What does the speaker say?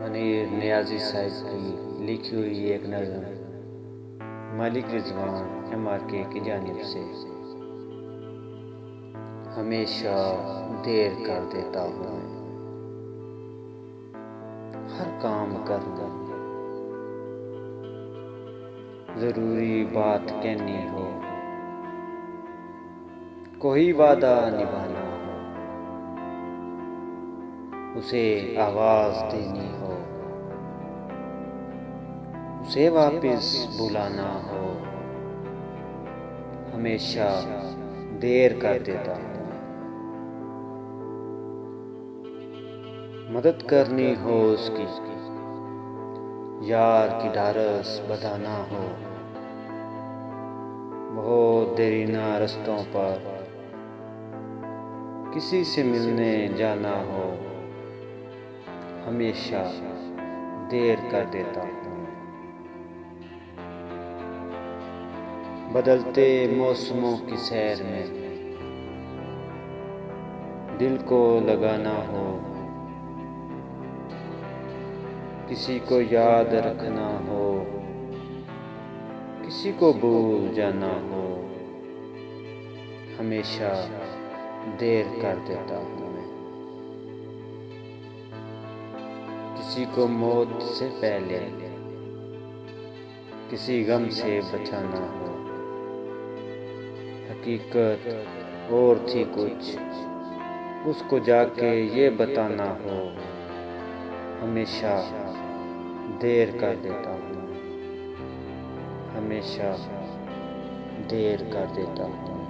मुनीर नियाज़ी साहब की लिखी हुई एक नज़म मलिक रिजवान MRK की जानिब से। हमेशा देर कर देता हूँ मैं, हर काम करना ज़रूरी बात कहनी हो, कोई वादा निभाना हो, उसे आवाज़ देनी हो, उसे वापस बुलाना हो, हमेशा देर कर देता हूँ। मदद करनी हो उसकी, यार की ढारस बधाना हो, बहुत देरीना रस्तों पर किसी से मिलने जाना हो, हमेशा देर कर देता हूँ। बदलते मौसमों की सैर में दिल को लगाना हो, किसी को याद रखना हो, किसी को भूल जाना हो, हमेशा देर कर देता हूँ मैं। किसी को मौत से पहले किसी गम से बचाना हो, हकीकत और थी कुछ, उसको जाके ये बताना हो, हमेशा देर कर देता हूँ, हमेशा देर कर देता हूँ।